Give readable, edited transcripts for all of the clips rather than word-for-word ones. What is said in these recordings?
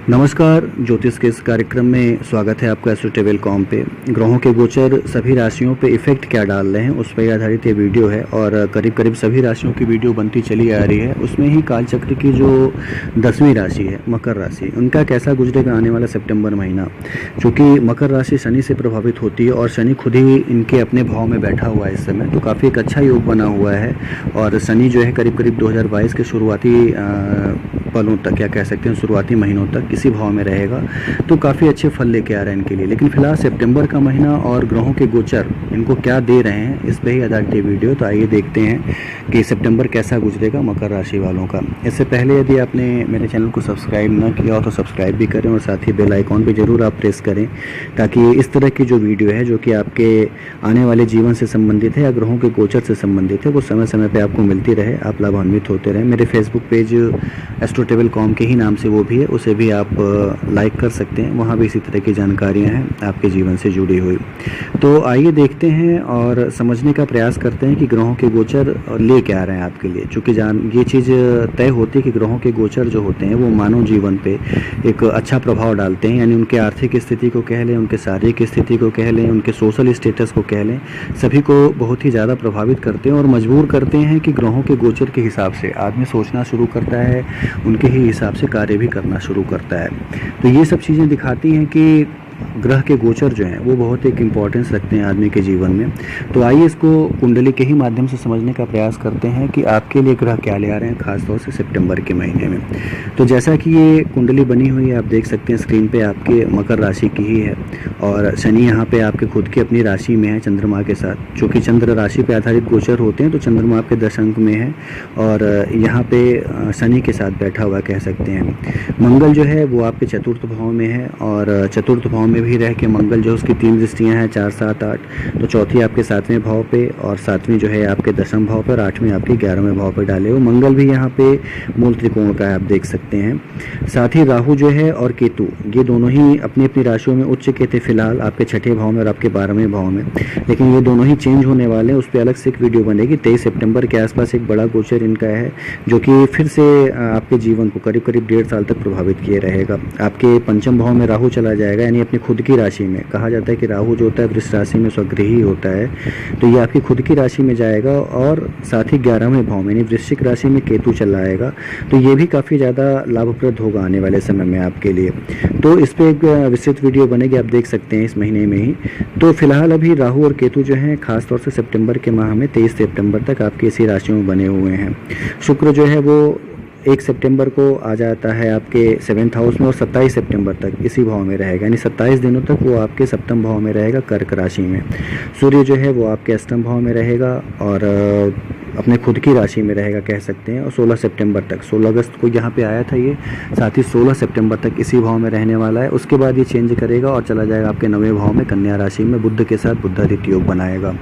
नमस्कार, ज्योतिष के इस कार्यक्रम में स्वागत है आपका एस्ट्रोटेबल.com पे। ग्रहों के गोचर सभी राशियों पे इफेक्ट क्या डाल रहे हैं उस पर आधारित ये वीडियो है और करीब करीब सभी राशियों की वीडियो बनती चली आ रही है। उसमें ही कालचक्र की जो 10वीं राशि है मकर राशि, उनका कैसा गुजरेगा आने वाला सितंबर महीना। चूँकि मकर राशि शनि से प्रभावित होती है और शनि खुद ही इनके अपने भाव में बैठा हुआ है इस समय, तो काफ़ी एक अच्छा योग बना हुआ है। और शनि जो है करीब करीब 2022 के शुरुआती पलों तक, या कह सकते हैं शुरुआती महीनों तक इसी भाव में रहेगा, तो काफ़ी अच्छे फल लेके आ रहे हैं इनके लिए। लेकिन फिलहाल सितंबर का महीना और ग्रहों के गोचर इनको क्या दे रहे हैं, इस पे ही आधारित वीडियो। तो आइए देखते हैं कि सितंबर कैसा गुजरेगा मकर राशि वालों का। इससे पहले यदि आपने मेरे चैनल को सब्सक्राइब ना किया हो तो सब्सक्राइब भी करें और साथ ही बेल आइकॉन भी ज़रूर आप प्रेस करें, ताकि इस तरह की जो वीडियो है जो कि आपके आने वाले जीवन से संबंधित है या ग्रहों के गोचर से संबंधित है, वो समय समय पर आपको मिलती रहे, आप लाभान्वित होते रहें। मेरे फेसबुक पेज एस्ट्रोटेबल.com के ही नाम से वो भी है, उसे भी आप लाइक कर सकते हैं, वहाँ भी इसी तरह की जानकारियाँ हैं आपके जीवन से जुड़ी हुई। तो आइए देखते हैं और समझने का प्रयास करते हैं कि ग्रहों के गोचर ले क्या आ रहे हैं आपके लिए। चूँकि ये चीज़ तय होती है कि ग्रहों के गोचर जो होते हैं वो मानव जीवन पे एक अच्छा प्रभाव डालते हैं, यानी उनके आर्थिक स्थिति को कह लें, उनके शारीरिक स्थिति को कह लें, उनके सोशल स्टेटस को कह लें, सभी को बहुत ही ज़्यादा प्रभावित करते हैं और मजबूर करते हैं कि ग्रहों के गोचर के हिसाब से आदमी सोचना शुरू करता है, उनके ही हिसाब से कार्य भी करना शुरू करता है। तो ये सब चीज़ें दिखाती हैं कि ग्रह के गोचर जो हैं वो बहुत एक इम्पॉर्टेंस रखते हैं आदमी के जीवन में। तो आइए इसको कुंडली के ही माध्यम से समझने का प्रयास करते हैं कि आपके लिए ग्रह क्या ले आ रहे हैं, खासतौर से सितंबर के महीने में। तो जैसा कि ये कुंडली बनी हुई है, आप देख सकते हैं स्क्रीन पे, आपके मकर राशि की ही है और शनि यहाँ पे आपके खुद की अपनी राशि में है चंद्रमा के साथ। चूँकि चंद्र राशि पे आधारित गोचर होते हैं तो चंद्रमा आपके दशंक में है और यहाँ पे शनि के साथ बैठा हुआ कह सकते हैं। मंगल जो है वो आपके चतुर्थ भाव में है और चतुर्थ भाव में भी रह के मंगल जो उसकी 3 दृष्टियां हैं, 4, 7, 8, तो चौथी आपके 7वें भाव पे और 7वीं जो है आपके दशम भाव पर, 8वीं आपके 11वें भाव पर डाले हुए। मंगल भी यहाँ पे मूल त्रिकोण का है, आप देख सकते हैं। साथ ही राहु जो है और केतु, ये दोनों ही अपनी अपनी राशियों में उच्च के थे फिलहाल, आपके 6ठे भाव में और आपके 12वें भाव में, लेकिन ये दोनों ही चेंज होने वाले हैं। उस पर अलग से एक वीडियो बनेगी। 23 सितंबर के आसपास एक बड़ा गोचर इनका है जो कि फिर से आपके जीवन को करीब करीब 1.5 साल तक प्रभावित किए रहेगा। आपके पंचम भाव में राहु चला जाएगा, यानी अपनी खुद की राशि में। कहा जाता है कि राहु जो होता है वृष राशि में स्वगृही होता है, तो ये आपकी खुद की राशि में जाएगा और साथ ही 11वें भाव में यानी वृश्चिक राशि में केतु चला आएगा। तो ये भी काफ़ी ज़्यादा लाभप्रद होगा आने वाले समय में आपके लिए। तो इस पर एक विस्तृत वीडियो बनेगी, आप देख सकते हैं इस महीने में ही। तो फिलहाल अभी राहु और केतु जो हैं खासतौर से सितंबर के माह में 23 सितंबर तक आपकी इसी राशियों में बने हुए हैं। शुक्र जो है वो 1 सितंबर को आ जाता है आपके 7th हाउस में और 27 सितंबर तक इसी भाव में रहेगा, यानी 27 दिनों तक वो आपके सप्तम भाव में रहेगा, कर्क राशि में। सूर्य जो है वो आपके अष्टम भाव में रहेगा और अपने खुद की राशि में रहेगा कह सकते हैं। और 16 सितंबर तक, 16 अगस्त को यहाँ पे आया था ये, साथ ही 16 सितंबर तक इसी भाव में रहने वाला है। उसके बाद ये चेंज करेगा और चला जाएगा आपके 9वें भाव में, कन्या राशि में। बुध के साथ बुधादित्य योग बनाएगा।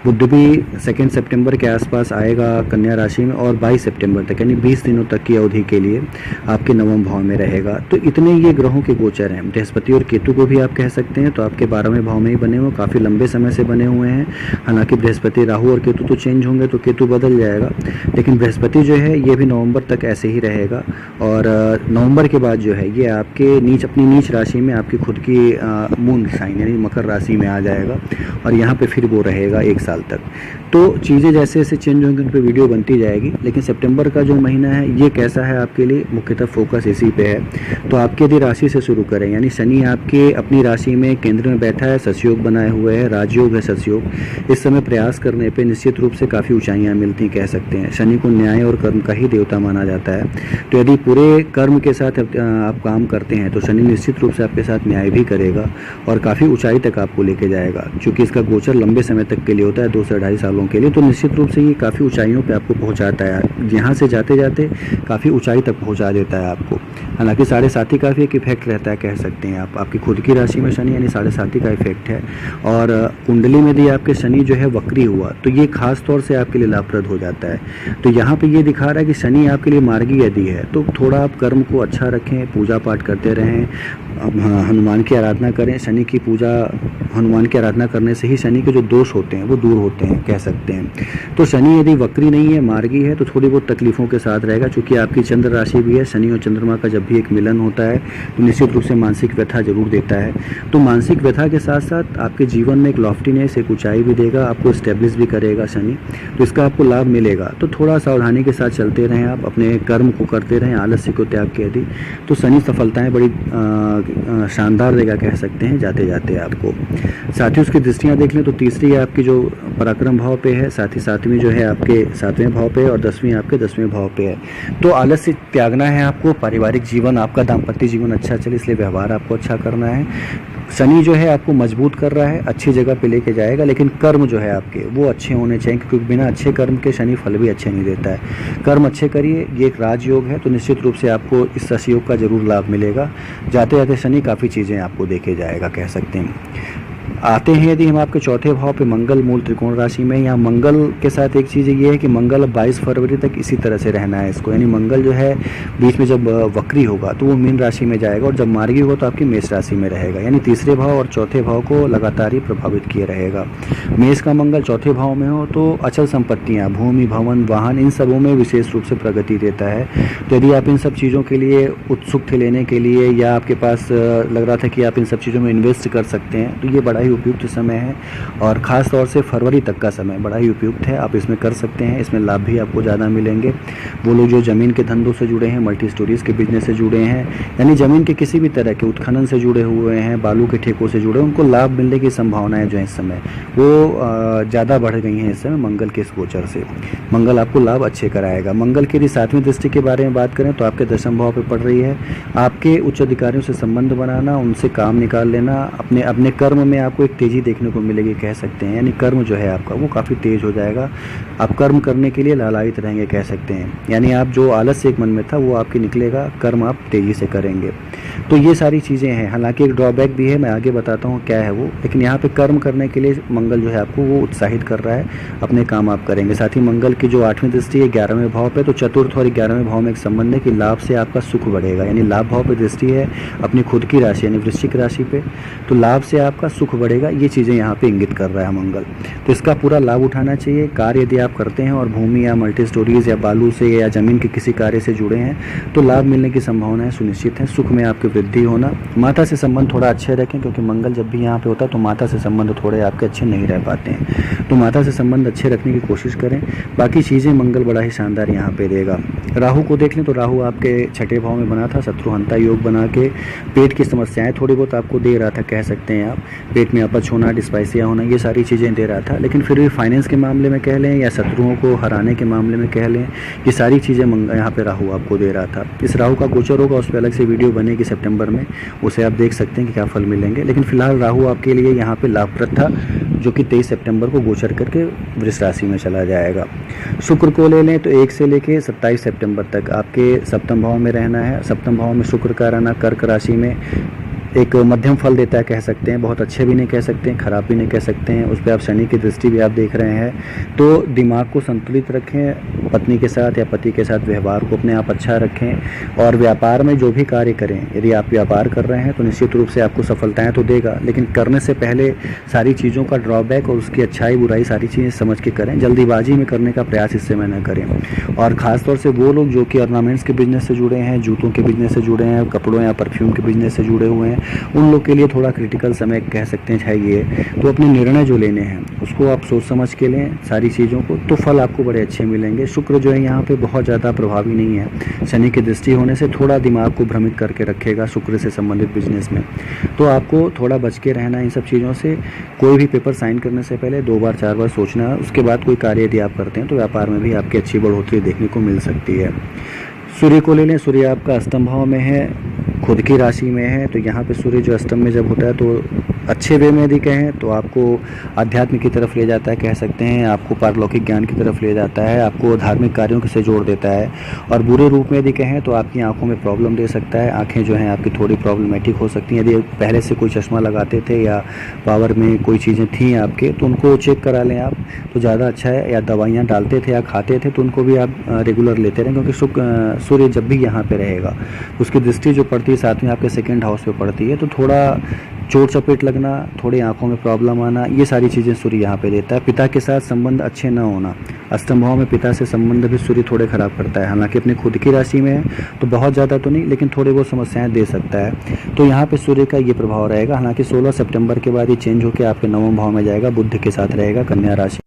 बुध भी 2 सितंबर के आसपास आएगा कन्या राशि में और 22 सितंबर तक यानी 20 दिनों तक की अवधि के लिए आपके 9वें भाव में रहेगा। तो इतने ये ग्रहों के गोचर हैं। बृहस्पति और केतु को भी आप कह सकते हैं, तो आपके 12वें भाव में ही बने हुए, काफ़ी लंबे समय से बने हुए हैं। हालांकि बृहस्पति, राहु और केतु तो चेंज होंगे तो केतु बदल जाएगा, लेकिन बृहस्पति जो है ये भी नवंबर तक ऐसे ही रहेगा और नवंबर के बाद जो है ये आपके अपनी नीच राशि में, आपकी खुद की मून साइन यानी मकर राशि में आ जाएगा और यहाँ पे फिर वो रहेगा 1 साल तक। तो चीज़ें जैसे जैसे चेंज होंगी उन पर वीडियो बनती जाएगी। लेकिन सितंबर का जो महीना है ये कैसा है आपके लिए, मुख्यतः फोकस इसी पे है। तो आपके यदि राशि से शुरू करें, यानी शनि आपके अपनी राशि में केंद्र में बैठा है, ससयोग बनाए हुए है, राजयोग है ससयोग। इस समय प्रयास करने पे निश्चित रूप से काफ़ी ऊंचाइयां मिलती कह सकते हैं। शनि को न्याय और कर्म का ही देवता माना जाता है, तो यदि पूरे कर्म के साथ आप काम करते हैं तो शनि निश्चित रूप से आपके साथ न्याय भी करेगा और काफ़ी ऊंचाई तक आपको लेके जाएगा। चूँकि इसका गोचर लंबे समय तक के लिए होता है, 2 से 2.5 सालों के लिए, तो निश्चित रूप से ये काफ़ी ऊंचाइयों पे आपको पहुंचाता है। यहाँ से जाते जाते काफ़ी ऊंचाई तक पहुंचा देता है आपको। हालांकि 7.5 का भी एक इफेक्ट रहता है कह सकते हैं आप। आपकी खुद की राशि में शनि यानी 7.5 का इफेक्ट है और कुंडली में यदि आपके शनि जो है वक्री हुआ तो ये खास तौर से आपके लिए लाभप्रद हो जाता है। तो यहाँ पे ये दिखा रहा है कि शनि आपके लिए मार्गी यदि है तो थोड़ा आप कर्म को अच्छा रखें, पूजा पाठ करते रहें, हनुमान की आराधना करें। शनि की पूजा, हनुमान की आराधना करने से ही शनि के जो दोष होते हैं वो दूर होते हैं, कह सकते हैं। तो शनि यदि वक्री नहीं है, मार्गी है, तो थोड़ी बहुत तकलीफ़ों के साथ रहेगा। चूँकि आपकी चंद्र राशि भी है, शनि और चंद्रमा का जब भी एक मिलन होता है तो निश्चित रूप से मानसिक व्यथा जरूर देता है। तो मानसिक व्यथा के साथ साथ आपके जीवन में एक लॉफ्टीनेस, एक ऊंचाई भी देगा, आपको स्टेब्लिश भी करेगा शनि, तो इसका आपको लाभ मिलेगा। तो थोड़ा सावधानी के साथ चलते रहें, आप अपने कर्म को करते रहें, आलस्य को त्याग के यदि, तो शनि सफलताएँ बड़ी शानदार देगा, कह सकते हैं, जाते जाते आपको। साथ ही उसकी दृष्टियाँ देख लें तो तीसरी आपकी जो पराक्रम भाव पे है, साथ ही सातवीं जो है आपके 7वें भाव पे, और 10वीं आपके 10वें भाव पे है। तो आलस्य त्यागना है आपको, पारिवारिक जीवन, आपका दाम्पत्य जीवन अच्छा चले, इसलिए व्यवहार आपको अच्छा करना है। शनि जो है आपको मजबूत कर रहा है, अच्छी जगह पे लेके जाएगा, लेकिन कर्म जो है आपके वो अच्छे होने चाहिए, क्योंकि बिना अच्छे कर्म के शनि फल भी अच्छे नहीं देता है। कर्म अच्छे करिए, ये एक राजयोग है, तो निश्चित रूप से आपको इस राशियोग का जरूर लाभ मिलेगा। जाते जाते शनि काफ़ी चीज़ें आपको देके जाएगा, कह सकते हैं। आते हैं यदि हम आपके चौथे भाव पे मंगल मूल त्रिकोण राशि में, यहाँ मंगल के साथ एक चीज़ ये है कि मंगल 22 फरवरी तक इसी तरह से रहना है इसको, यानी मंगल जो है बीच में जब वक्री होगा तो वो मीन राशि में जाएगा, और जब मार्गी होगा तो आपकी मेष राशि में रहेगा, यानी तीसरे भाव और चौथे भाव को लगातार ही प्रभावित किए रहेगा। मेष का मंगल चौथे भाव में हो तो अचल संपत्तियाँ, भूमि, भवन, वाहन, इन सबों में विशेष रूप से प्रगति देता है। तो यदि आप इन सब चीज़ों के लिए उत्सुक थे लेने के लिए, या आपके पास लग रहा था कि आप इन सब चीज़ों में इन्वेस्ट कर सकते हैं, तो ये बड़ा ही उपयुक्त समय है, और ख़ास तौर से फरवरी तक का समय बड़ा ही उपयुक्त है, आप इसमें कर सकते हैं। इसमें लाभ भी आपको ज़्यादा मिलेंगे। वो लोग जो ज़मीन के धंधों से जुड़े हैं, मल्टी स्टोरीज़ के बिजनेस से जुड़े हैं, यानी ज़मीन के किसी भी तरह के उत्खनन से जुड़े हुए हैं, बालू के ठेकों से जुड़े, उनको लाभ मिलने की संभावनाएं जो है इस समय वो ज़्यादा बढ़ गई हैं इस समय मंगल के इस गोचर से। मंगल आपको लाभ अच्छे कराएगा। मंगल की यदि 7वीं दृष्टि के बारे में बात करें तो आपके 10वें भाव पर पड़ रही है। आपके उच्च अधिकारियों से संबंध बनाना, उनसे काम निकाल लेना, अपने कर्म में आपको एक तेज़ी देखने को मिलेगी, कह सकते हैं, यानी कर्म जो है आपका वो काफ़ी तेज हो जाएगा। आप कर्म करने के लिए लालायित रहेंगे, कह सकते हैं, यानी आप जो आलस्य एक मन में था वो आपके निकलेगा, कर्म आप तेज़ी से करेंगे। तो ये सारी चीज़ें हैं। हालांकि एक ड्रॉबैक भी है, मैं आगे बताता हूँ क्या है वो, लेकिन यहाँ पे कर्म करने के लिए मंगल जो है आपको वो उत्साहित कर रहा है, अपने काम आप करेंगे। साथ ही मंगल की जो 8वीं दृष्टि है 11वें भाव पे, तो चतुर्थ और 11वें भाव में एक संबंध है कि लाभ से आपका सुख बढ़ेगा, यानी लाभ भाव पे दृष्टि है अपनी खुद की राशि यानी वृश्चिक राशि पे, तो लाभ से आपका सुख बढ़ेगा। ये चीज़ें यहाँ पे इंगित कर रहा है मंगल, तो इसका पूरा लाभ उठाना चाहिए। कार्य यदि आप करते हैं और भूमि या मल्टी स्टोरीज या बालू से या जमीन के किसी कार्य से जुड़े हैं तो लाभ मिलने की संभावनाएं सुनिश्चित है। सुख में आपकी वृद्धि होना। माता से संबंध थोड़ा अच्छे रखें, क्योंकि मंगल जब भी यहाँ पे होता है तो माता से संबंध थोड़े आपके अच्छे नहीं रह पाते हैं, तो माता से संबंध अच्छे रखने की कोशिश करें। बाकी चीज़ें मंगल बड़ा ही शानदार यहाँ पे देगा। राहु को देख लें तो राहु आपके 6ठे भाव में बना था, शत्रुहंता योग बना के पेट की समस्याएं थोड़ी बहुत आपको दे रहा था, कह सकते हैं आप, पेट में अपच होना, डिस्पाइसिया होना, ये सारी चीज़ें दे रहा था। लेकिन फिर भी फाइनेंस के मामले में कह लें या शत्रुओं को हराने के मामले में कह लें, ये सारी चीज़ें यहाँ पे राहु आपको दे रहा था। इस राहु का गोचर होगा, उस पर अलग से वीडियो बनेगी सितंबर में, उसे आप देख सकते हैं कि क्या फल मिलेंगे। लेकिन फिलहाल राहु आपके लिए यहाँ पे लाभप्रद था, जो कि 23 सितंबर को गोचर करके वृष राशि में चला जाएगा। शुक्र को ले लें तो 1 से लेके 27 सितंबर तक आपके सप्तम भाव में रहना है। सप्तम भाव में शुक्र का रहना कर्क राशि में एक मध्यम फल देता है, कह सकते हैं, बहुत अच्छे भी नहीं कह सकते हैं, खराब भी नहीं कह सकते हैं। उस पर आप शनि की दृष्टि भी आप देख रहे हैं, तो दिमाग को संतुलित रखें, पत्नी के साथ या पति के साथ व्यवहार को अपने आप अच्छा रखें, और व्यापार में जो भी कार्य करें, यदि आप व्यापार कर रहे हैं तो निश्चित रूप से आपको सफलताएं तो देगा, लेकिन करने से पहले सारी चीज़ों का ड्रॉबैक और उसकी अच्छाई बुराई सारी चीज़ें समझ के करें। जल्दीबाजी में करने का प्रयास इस समय न करें। और ख़ासतौर से वो लोग जो कि ऑर्नामेंट्स के बिजनेस से जुड़े हैं, जूतों के बिजनेस से जुड़े हैं, कपड़ों या परफ्यूम के बिजनेस से जुड़े हुए हैं, उन लोग के लिए थोड़ा क्रिटिकल समय कह सकते हैं ये। तो अपने निर्णय जो लेने हैं उसको आप सोच समझ के लें सारी चीज़ों को, तो फल आपको बड़े अच्छे मिलेंगे। शुक्र जो है यहाँ पे बहुत ज़्यादा प्रभावी नहीं है, शनि की दृष्टि होने से थोड़ा दिमाग को भ्रमित करके रखेगा शुक्र से संबंधित बिजनेस में, तो आपको थोड़ा बच के रहना इन सब चीज़ों से। कोई भी पेपर साइन करने से पहले 2 बार 4 बार सोचना है, उसके बाद कोई कार्य यदि आप करते हैं तो व्यापार में भी आपकी अच्छी बढ़ोतरी देखने को मिल सकती है। सूर्य को ले लें, सूर्य आपका अष्टम भाव में है, खुद की राशि में है, तो यहाँ पे सूर्य जो अष्टम में जब होता है तो अच्छे वे में यदि कहें तो आपको आध्यात्म की तरफ ले जाता है, कह सकते हैं, आपको पारलौकिक ज्ञान की तरफ ले जाता है, आपको धार्मिक कार्यों से जोड़ देता है। और बुरे रूप में यदि कहें तो आपकी आंखों में प्रॉब्लम दे सकता है, आंखें जो हैं आपकी थोड़ी प्रॉब्लमेटिक हो सकती हैं। यदि पहले से कोई चश्मा लगाते थे या पावर में कोई चीज़ें थी आपके तो उनको चेक करा लें आप, तो ज़्यादा अच्छा है। या दवाइयाँ डालते थे या खाते थे तो उनको भी आप रेगुलर लेते रहें, क्योंकि सूर्य जब भी यहाँ पर रहेगा उसकी दृष्टि जो पड़ती है, साथ में आपके सेकंड हाउस पे पड़ती है, तो थोड़ा चोट चपेट लगना, थोड़ी आंखों में प्रॉब्लम आना, ये सारी चीज़ें सूर्य यहाँ पे देता है। पिता के साथ संबंध अच्छे ना होना, अष्टम भाव में पिता से संबंध भी सूर्य थोड़े खराब करता है। हालांकि अपनी खुद की राशि में है तो बहुत ज़्यादा तो नहीं, लेकिन थोड़ी बहुत समस्याएं दे सकता है। तो यहाँ पे सूर्य का ये प्रभाव रहेगा। हालांकि 16 सितंबर के बाद ये चेंज होकर आपके नवम भाव में जाएगा, बुध के साथ रहेगा, कन्या राशि।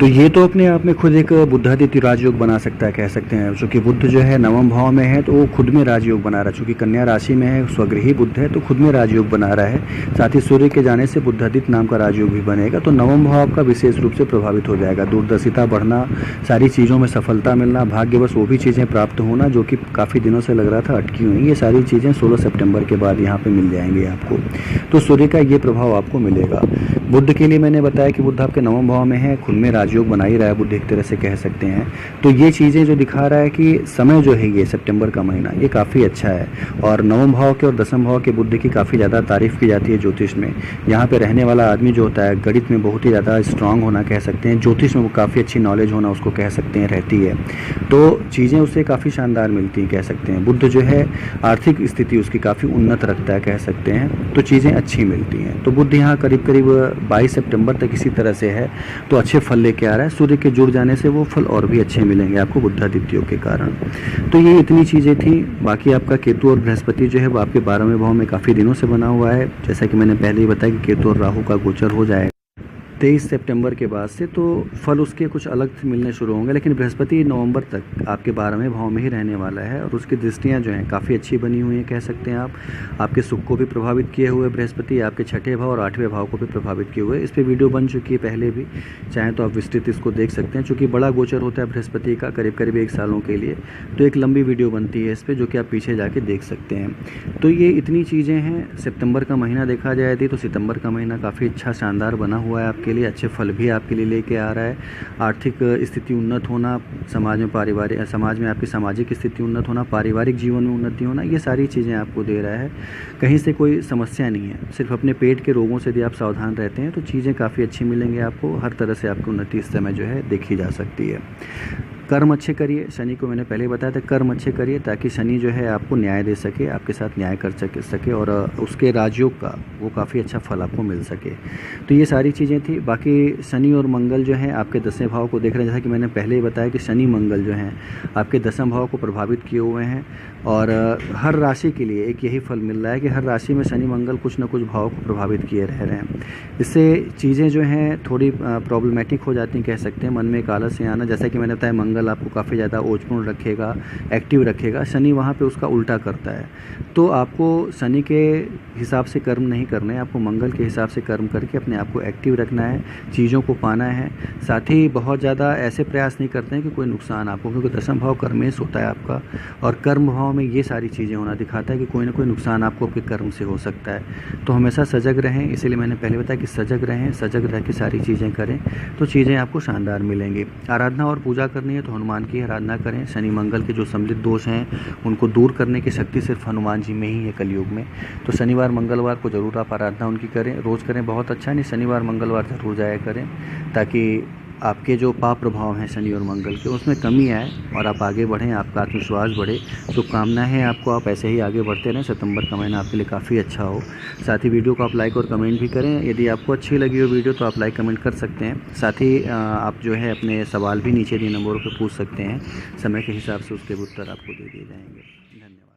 तो ये तो अपने आप में खुद एक बुधादित्य राजयोग बना सकता है, कह सकते हैं। चूँकि बुध जो है नवम भाव में है तो वो खुद में राजयोग बना रहा है। चूँकि कन्या राशि में है, स्वगृही बुध है, तो खुद में राजयोग बना रहा है। साथ ही सूर्य के जाने से बुधादित्य नाम का राजयोग भी बनेगा। तो नवम भाव आपका विशेष रूप से प्रभावित हो जाएगा। दूरदर्शिता बढ़ना, सारी चीज़ों में सफलता मिलना, भाग्यवश वो भी चीज़ें प्राप्त होना जो कि काफ़ी दिनों से लग रहा था अटकी हुई, ये सारी चीज़ें 16 सितंबर के बाद यहाँ पर मिल जाएंगी आपको। तो सूर्य का ये प्रभाव आपको मिलेगा। बुध के लिए मैंने बताया कि बुध आपके नवम भाव में है, खुद में राजयोग बना ही रहा है बुध, एक तरह से कह सकते हैं। तो ये चीज़ें जो दिखा रहा है कि समय जो है ये सितंबर का महीना ये काफ़ी अच्छा है। और नवम भाव के और दसम भाव के बुध की काफ़ी ज़्यादा तारीफ की जाती है ज्योतिष में। यहाँ पे रहने वाला आदमी जो होता है गणित में बहुत ही ज़्यादा स्ट्रांग होना कह सकते हैं, ज्योतिष में वो काफ़ी अच्छी नॉलेज होना उसको कह सकते हैं रहती है। तो चीज़ें उससे काफ़ी शानदार मिलती हैं कह सकते हैं। बुध जो है आर्थिक स्थिति उसकी काफ़ी उन्नत रखता है कह सकते हैं, तो चीज़ें अच्छी मिलती हैं। तो बुध यहाँ करीब करीब 22 सितंबर तक इसी तरह से है, तो अच्छे फल लेके आ रहा है। सूर्य के जुड़ जाने से वो फल और भी अच्छे मिलेंगे आपको बुधादित्यों के कारण। तो ये इतनी चीज़ें थी। बाकी आपका केतु और बृहस्पति जो है वो आपके 12वें भाव में काफ़ी दिनों से बना हुआ है। जैसा कि मैंने पहले ही बताया कि केतु और राहु का गोचर हो जाएगा 23 सितंबर के बाद से, तो फल उसके कुछ अलग मिलने शुरू होंगे। लेकिन बृहस्पति नवंबर तक आपके 12वें भाव में ही रहने वाला है और उसकी दृष्टियां जो हैं काफ़ी अच्छी बनी हुई हैं कह सकते हैं आप। आपके सुख को भी प्रभावित किए हुए बृहस्पति, आपके छठे भाव और 8वें भाव को भी प्रभावित किए हुए। इस पर वीडियो बन चुकी है पहले भी, चाहें तो आप विस्तृत इसको देख सकते हैं। चूँकि बड़ा गोचर होता है बृहस्पति का करीब करीब 1 सालों के लिए, तो एक लंबी वीडियो बनती है इस पर जो कि आप पीछे जाके देख सकते हैं। तो ये इतनी चीज़ें हैं। सितंबर का महीना देखा जाए तो सितंबर का महीना काफ़ी अच्छा शानदार बना हुआ है आपके लिए, अच्छे फल भी आपके लिए लेके आ रहा है। आर्थिक स्थिति उन्नत होना, समाज में आपकी सामाजिक स्थिति उन्नत होना, पारिवारिक जीवन में उन्नति होना, ये सारी चीज़ें आपको दे रहा है। कहीं से कोई समस्या नहीं है, सिर्फ अपने पेट के रोगों से यदि आप सावधान रहते हैं तो चीज़ें काफ़ी अच्छी मिलेंगी आपको। हर तरह से आपकी उन्नति इस समय जो है देखी जा सकती है। कर्म अच्छे करिए, शनि को मैंने पहले बताया था, कर्म अच्छे करिए ताकि शनि जो है आपको न्याय दे सके, आपके साथ न्याय कर सके और उसके राजयोग का वो काफ़ी अच्छा फल आपको मिल सके। तो ये सारी चीज़ें थी। बाकी शनि और मंगल जो हैं आपके 10वें भाव को देख रहे हैं। जैसा कि मैंने पहले ही बताया कि शनि मंगल जो हैं आपके 10वें भाव को प्रभावित किए हुए हैं और हर राशि के लिए एक यही फल मिल रहा है कि हर राशि में शनि मंगल कुछ न कुछ भाव को प्रभावित किए रह रहे हैं। इससे चीज़ें जो हैं थोड़ी प्रॉब्लमेटिक हो जाती हैं कह सकते हैं। मन में एक आलस्य आना, जैसा कि मैंने बताया मंगल आपको काफ़ी ज़्यादा ओजपूर्ण रखेगा, एक्टिव रखेगा। शनि वहाँ पे उसका उल्टा करता है। तो आपको शनि के हिसाब से कर्म नहीं करने हैं, आपको मंगल के हिसाब से कर्म करके अपने आप को एक्टिव रखना है, चीज़ों को पाना है। साथ ही बहुत ज़्यादा ऐसे प्रयास नहीं करते हैं कि कोई नुकसान आपको, क्योंकि 10वां भाव कर्मेश होता है आपका और कर्म भाव में ये सारी चीज़ें होना दिखाता है कि कोई ना कोई नुकसान आपको आपके कर्म से हो सकता है। तो हमेशा सजग रहें, इसीलिए मैंने पहले बताया कि सजग रहें, सजग रह के सारी चीज़ें करें तो चीज़ें आपको शानदार मिलेंगी। आराधना और पूजा करनी है तो हनुमान की आराधना करें। शनि मंगल के जो सम्मिलित दोष हैं उनको दूर करने की शक्ति सिर्फ हनुमान जी में ही है कलयुग में। तो शनिवार मंगलवार को ज़रूर आप आराधना उनकी करें, रोज़ करें, बहुत अच्छा। नहीं शनिवार मंगलवार ज़रूर जाया करें ताकि आपके जो पाप प्रभाव हैं शनि और मंगल के उसमें कमी आए और आप आगे बढ़ें, आपका आत्मविश्वास बढ़े। शुभकामनाएं हैं आपको, आप ऐसे ही आगे बढ़ते रहें। सितंबर का महीना आपके लिए काफ़ी अच्छा हो। साथ ही वीडियो को आप लाइक और कमेंट भी करें। यदि आपको अच्छी लगी हो वीडियो तो आप लाइक कमेंट कर सकते हैं। साथ ही आप जो है अपने सवाल भी नीचे दिए नंबरों पर पूछ सकते हैं, समय के हिसाब से उसके उत्तर आपको दे दिए जाएंगे। धन्यवाद।